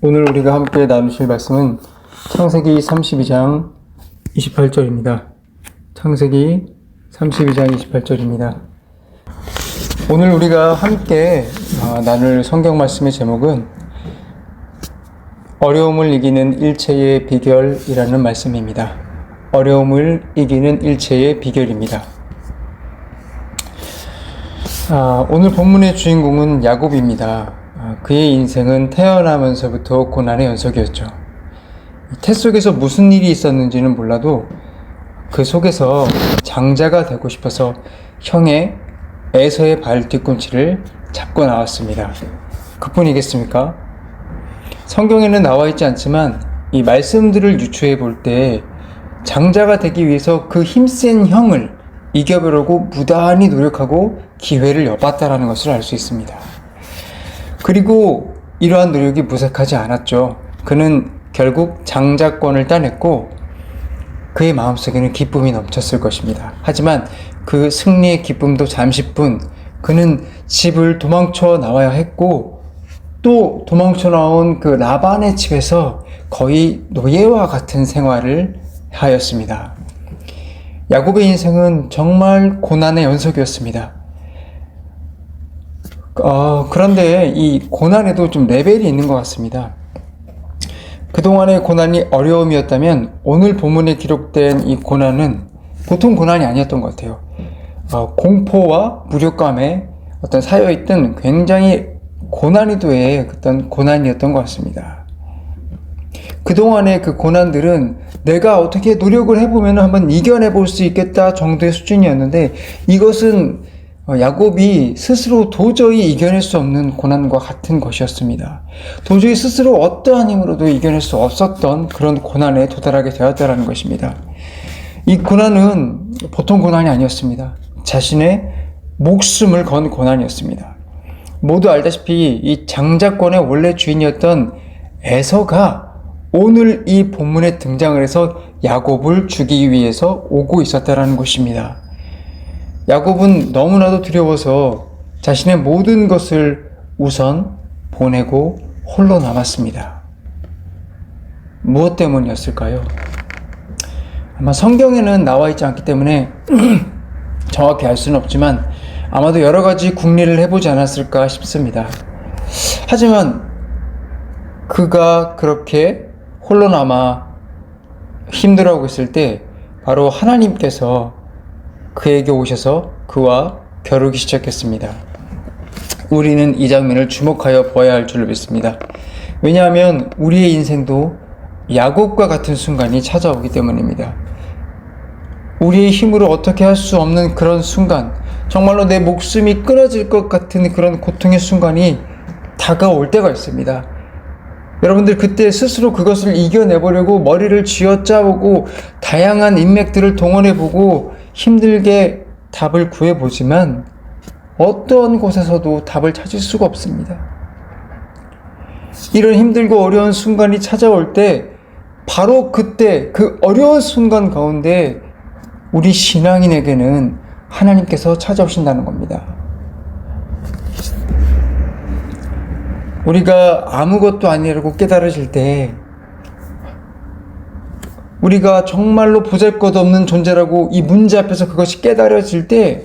오늘 우리가 함께 나누실 말씀은 창세기 32장 28절입니다. 창세기 32장 28절입니다. 오늘 우리가 함께 나눌 성경 말씀의 제목은 어려움을 이기는 일체의 비결이라는 말씀입니다. 어려움을 이기는 일체의 비결입니다. 오늘 본문의 주인공은 야곱입니다. 그의 인생은 태어나면서부터 고난의 연속이었죠. 태 속에서 무슨 일이 있었는지는 몰라도 그 속에서 장자가 되고 싶어서 형의 에서의 발 뒤꿈치를 잡고 나왔습니다. 그뿐이겠습니까? 성경에는 나와 있지 않지만 이 말씀들을 유추해 볼 때 장자가 되기 위해서 그 힘센 형을 이겨보려고 무단히 노력하고 기회를 엿봤다라는 것을 알 수 있습니다. 그리고 이러한 노력이 무색하지 않았죠. 그는 결국 장자권을 따냈고 그의 마음속에는 기쁨이 넘쳤을 것입니다. 하지만 그 승리의 기쁨도 잠시뿐. 그는 집을 도망쳐 나와야 했고 또 도망쳐 나온 그 라반의 집에서 거의 노예와 같은 생활을 하였습니다. 야곱의 인생은 정말 고난의 연속이었습니다. 그런데 이 고난에도 좀 레벨이 있는 것 같습니다. 그동안의 고난이 어려움이었다면 오늘 본문에 기록된 이 고난은 보통 고난이 아니었던 것 같아요. 공포와 무력감에 사여있던 굉장히 고난이도의 어떤 고난이었던 것 같습니다. 그동안의 그 고난들은 내가 어떻게 노력을 해보면 한번 이겨내볼 수 있겠다 정도의 수준이었는데 이것은 야곱이 스스로 도저히 이겨낼 수 없는 고난과 같은 것이었습니다. 도저히 스스로 어떠한 힘으로도 이겨낼 수 없었던 그런 고난에 도달하게 되었다는 것입니다. 이 고난은 보통 고난이 아니었습니다. 자신의 목숨을 건 고난이었습니다. 모두 알다시피 이 장자권의 원래 주인이었던 에서가 오늘 이 본문에 등장을 해서 야곱을 죽이기 위해서 오고 있었다는 것입니다. 야곱은 너무나도 두려워서 자신의 모든 것을 우선 보내고 홀로 남았습니다. 무엇 때문이었을까요? 아마 성경에는 나와 있지 않기 때문에 정확히 알 수는 없지만 아마도 여러 가지 궁리를 해보지 않았을까 싶습니다. 하지만 그가 그렇게 홀로 남아 힘들어하고 있을 때 바로 하나님께서 그에게 오셔서 그와 겨루기 시작했습니다. 우리는 이 장면을 주목하여 보아야 할 줄로 믿습니다. 왜냐하면 우리의 인생도 야곱과 같은 순간이 찾아오기 때문입니다. 우리의 힘으로 어떻게 할 수 없는 그런 순간, 정말로 내 목숨이 끊어질 것 같은 그런 고통의 순간이 다가올 때가 있습니다. 여러분들 그때 스스로 그것을 이겨내보려고 머리를 쥐어짜보고 다양한 인맥들을 동원해보고 힘들게 답을 구해보지만 어떤 곳에서도 답을 찾을 수가 없습니다. 이런 힘들고 어려운 순간이 찾아올 때 바로 그때 그 어려운 순간 가운데 우리 신앙인에게는 하나님께서 찾아오신다는 겁니다. 우리가 아무것도 아니라고 깨달아질 때 우리가 정말로 보잘것없는 존재라고 이 문제 앞에서 그것이 깨달아질 때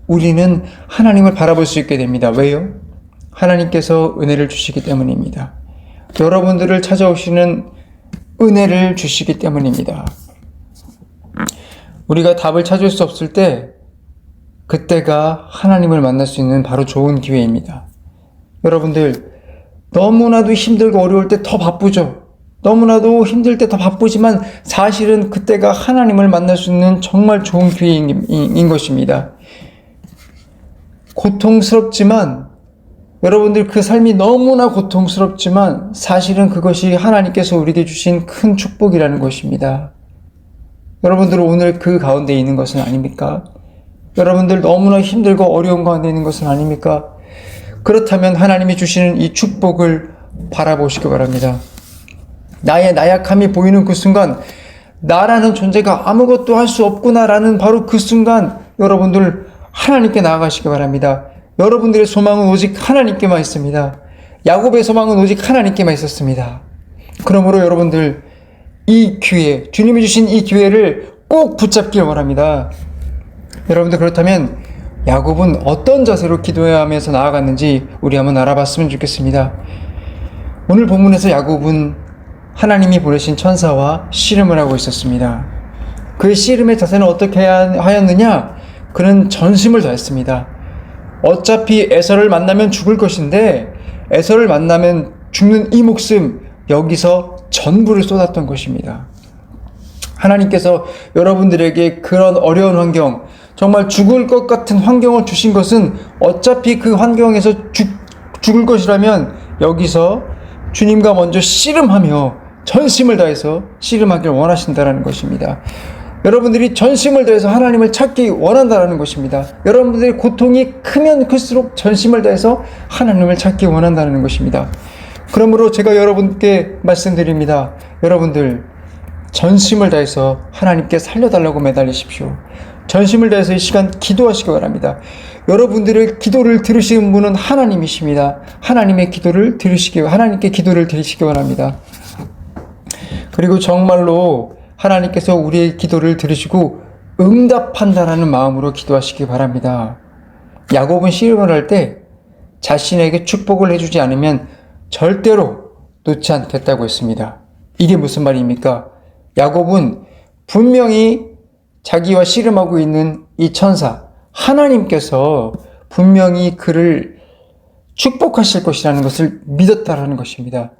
우리는 하나님을 바라볼 수 있게 됩니다. 왜요? 하나님께서 은혜를 주시기 때문입니다. 여러분들을 찾아오시는 은혜를 주시기 때문입니다. 우리가 답을 찾을 수 없을 때 그때가 하나님을 만날 수 있는 바로 좋은 기회입니다. 여러분들 너무나도 힘들고 어려울 때 더 바쁘죠. 너무나도 힘들 때 더 바쁘지만 사실은 그때가 하나님을 만날 수 있는 정말 좋은 기회인 것입니다. 고통스럽지만 여러분들 그 삶이 너무나 고통스럽지만 사실은 그것이 하나님께서 우리에게 주신 큰 축복이라는 것입니다. 여러분들 오늘 그 가운데 있는 것은 아닙니까? 여러분들 너무나 힘들고 어려운 가운데 있는 것은 아닙니까? 그렇다면 하나님이 주시는 이 축복을 바라보시기 바랍니다. 나의 나약함이 보이는 그 순간 나라는 존재가 아무것도 할 수 없구나라는 바로 그 순간 여러분들 하나님께 나아가시기 바랍니다. 여러분들의 소망은 오직 하나님께만 있습니다. 야곱의 소망은 오직 하나님께만 있었습니다. 그러므로 여러분들 이 기회, 주님이 주신 이 기회를 꼭 붙잡길 원합니다. 여러분들 그렇다면 야곱은 어떤 자세로 기도하면서 나아갔는지 우리 한번 알아봤으면 좋겠습니다. 오늘 본문에서 야곱은 하나님이 보내신 천사와 씨름을 하고 있었습니다. 그의 씨름의 자세는 어떻게 하였느냐? 그는 전심을 다했습니다. 어차피 에서를 만나면 죽을 것인데 에서를 만나면 죽는 이 목숨, 여기서 전부를 쏟았던 것입니다. 하나님께서 여러분들에게 그런 어려운 환경, 정말 죽을 것 같은 환경을 주신 것은 어차피 그 환경에서 죽을 것이라면 여기서 주님과 먼저 씨름하며 전심을 다해서 씨름하길 원하신다는 것입니다. 여러분들이 전심을 다해서 하나님을 찾기 원한다는 것입니다. 여러분들의 고통이 크면 클수록 전심을 다해서 하나님을 찾기 원한다는 것입니다. 그러므로 제가 여러분께 말씀드립니다. 여러분들 전심을 다해서 하나님께 살려달라고 매달리십시오. 전심을 다해서 이 시간 기도하시기 바랍니다. 여러분들의 기도를 들으시는 분은 하나님이십니다. 하나님의 기도를 하나님께 기도를 드리시기 바랍니다. 그리고 정말로 하나님께서 우리의 기도를 들으시고 응답한다라는 마음으로 기도하시기 바랍니다. 야곱은 씨름을 할 때 자신에게 축복을 해주지 않으면 절대로 놓지 않겠다고 했습니다. 이게 무슨 말입니까? 야곱은 분명히 자기와 씨름하고 있는 이 천사, 하나님께서 분명히 그를 축복하실 것이라는 것을 믿었다라는 것입니다.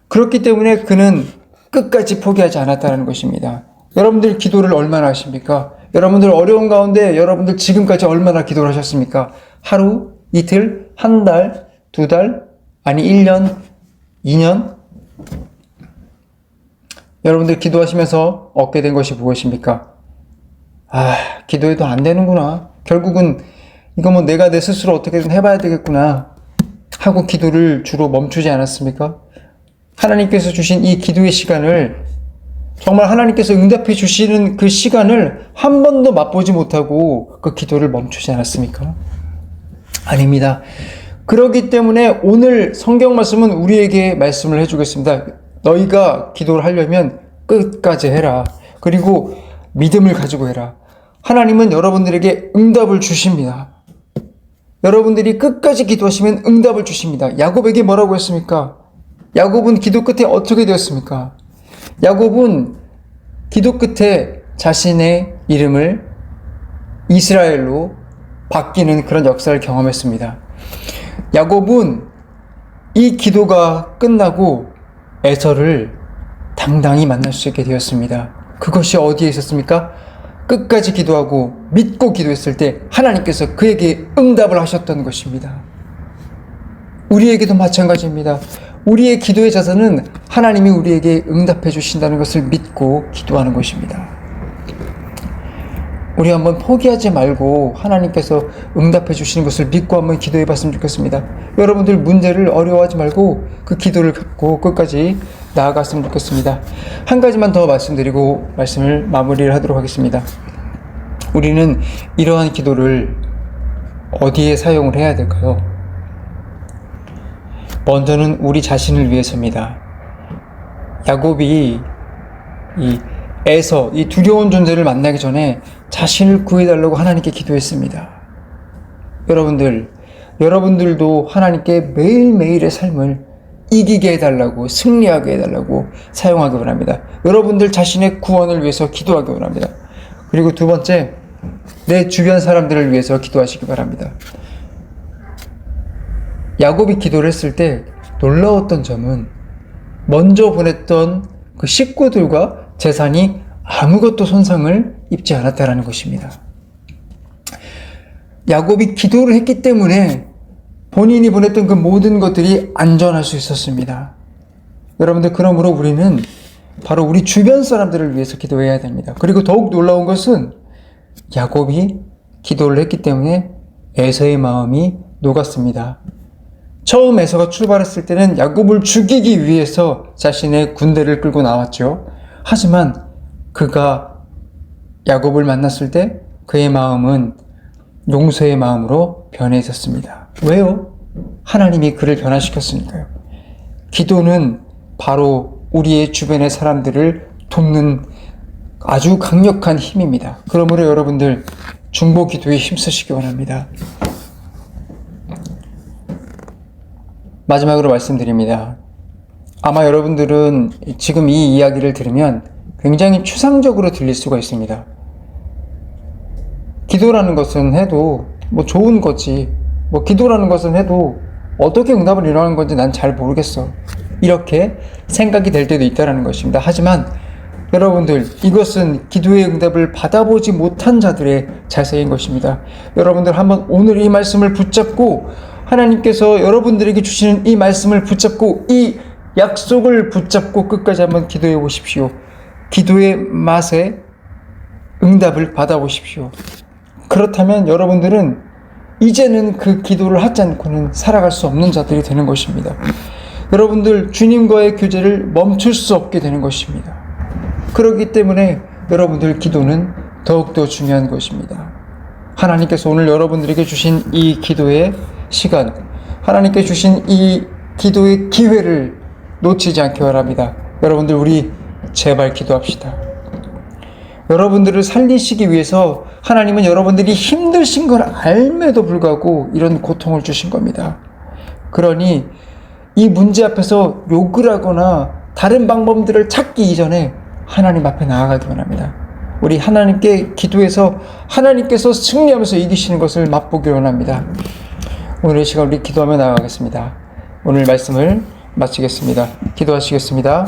그렇기 때문에 그는 끝까지 포기하지 않았다는 것입니다. 여러분들 기도를 얼마나 하십니까? 여러분들 어려운 가운데 여러분들 지금까지 얼마나 기도를 하셨습니까? 하루, 이틀, 한 달, 두 달, 아니 1년, 2년? 여러분들 기도하시면서 얻게 된 것이 무엇입니까? 기도해도 안 되는구나. 결국은 이거 뭐 내가 내 스스로 어떻게든 해봐야 되겠구나 하고 기도를 주로 멈추지 않았습니까? 하나님께서 주신 이 기도의 시간을, 정말 하나님께서 응답해 주시는 그 시간을 한 번도 맛보지 못하고 그 기도를 멈추지 않았습니까? 아닙니다. 그렇기 때문에 오늘 성경 말씀은 우리에게 말씀을 해주겠습니다. 너희가 기도를 하려면 끝까지 해라. 그리고 믿음을 가지고 해라. 하나님은 여러분들에게 응답을 주십니다. 여러분들이 끝까지 기도하시면 응답을 주십니다. 야곱에게 뭐라고 했습니까? 야곱은 기도 끝에 어떻게 되었습니까? 야곱은 기도 끝에 자신의 이름을 이스라엘로 바뀌는 그런 역사를 경험했습니다. 야곱은 이 기도가 끝나고 에서를 당당히 만날 수 있게 되었습니다. 그것이 어디에 있었습니까? 끝까지 기도하고 믿고 기도했을 때 하나님께서 그에게 응답을 하셨던 것입니다. 우리에게도 마찬가지입니다. 우리의 기도의 자세는 하나님이 우리에게 응답해 주신다는 것을 믿고 기도하는 것입니다. 우리 한번 포기하지 말고 하나님께서 응답해 주시는 것을 믿고 한번 기도해 봤으면 좋겠습니다. 여러분들 문제를 어려워하지 말고 그 기도를 갖고 끝까지 나아갔으면 좋겠습니다. 한 가지만 더 말씀드리고 말씀을 마무리를 하도록 하겠습니다. 우리는 이러한 기도를 어디에 사용을 해야 될까요? 먼저는 우리 자신을 위해서입니다. 야곱이 이 두려운 존재를 만나기 전에 자신을 구해달라고 하나님께 기도했습니다. 여러분들도 하나님께 매일매일의 삶을 이기게 해달라고, 승리하게 해달라고 사용하기 바랍니다. 여러분들 자신의 구원을 위해서 기도하기 바랍니다. 그리고 두 번째, 내 주변 사람들을 위해서 기도하시기 바랍니다. 야곱이 기도를 했을 때 놀라웠던 점은 먼저 보냈던 그 식구들과 재산이 아무것도 손상을 입지 않았다는 것입니다. 야곱이 기도를 했기 때문에 본인이 보냈던 그 모든 것들이 안전할 수 있었습니다. 여러분들, 그러므로 우리는 바로 우리 주변 사람들을 위해서 기도해야 됩니다. 그리고 더욱 놀라운 것은 야곱이 기도를 했기 때문에 에서의 마음이 녹았습니다. 처음 에서가 출발했을 때는 야곱을 죽이기 위해서 자신의 군대를 끌고 나왔죠. 하지만 그가 야곱을 만났을 때 그의 마음은 용서의 마음으로 변해 있었습니다. 왜요? 하나님이 그를 변화시켰으니까요. 기도는 바로 우리의 주변의 사람들을 돕는 아주 강력한 힘입니다. 그러므로 여러분들 중보 기도에 힘쓰시기 원합니다. 마지막으로 말씀드립니다. 아마 여러분들은 지금 이 이야기를 들으면 굉장히 추상적으로 들릴 수가 있습니다. 기도라는 것은 해도 좋은 거지. 기도라는 것은 해도 어떻게 응답을 일어나는 건지 난 잘 모르겠어. 이렇게 생각이 될 때도 있다는 것입니다. 하지만 여러분들, 이것은 기도의 응답을 받아보지 못한 자들의 자세인 것입니다. 여러분들 한번 오늘 이 말씀을 붙잡고, 하나님께서 여러분들에게 주시는 이 말씀을 붙잡고, 이 약속을 붙잡고 끝까지 한번 기도해 보십시오. 기도의 맛에 응답을 받아보십시오. 그렇다면 여러분들은 이제는 그 기도를 하지 않고는 살아갈 수 없는 자들이 되는 것입니다. 여러분들 주님과의 교제를 멈출 수 없게 되는 것입니다. 그렇기 때문에 여러분들 기도는 더욱더 중요한 것입니다. 하나님께서 오늘 여러분들에게 주신 이 기도의 시간, 하나님께 주신 이 기도의 기회를 놓치지 않기 바랍니다. 여러분들 우리 제발 기도합시다. 여러분들을 살리시기 위해서 하나님은 여러분들이 힘드신 걸 알매도 불구하고 이런 고통을 주신 겁니다. 그러니 이 문제 앞에서 욕을 하거나 다른 방법들을 찾기 이전에 하나님 앞에 나아가기 원합니다. 우리 하나님께 기도해서 하나님께서 승리하면서 이기시는 것을 맛보기 원합니다. 오늘 이 시간 우리 기도하며 나아가겠습니다. 오늘 말씀을 마치겠습니다. 기도하시겠습니다.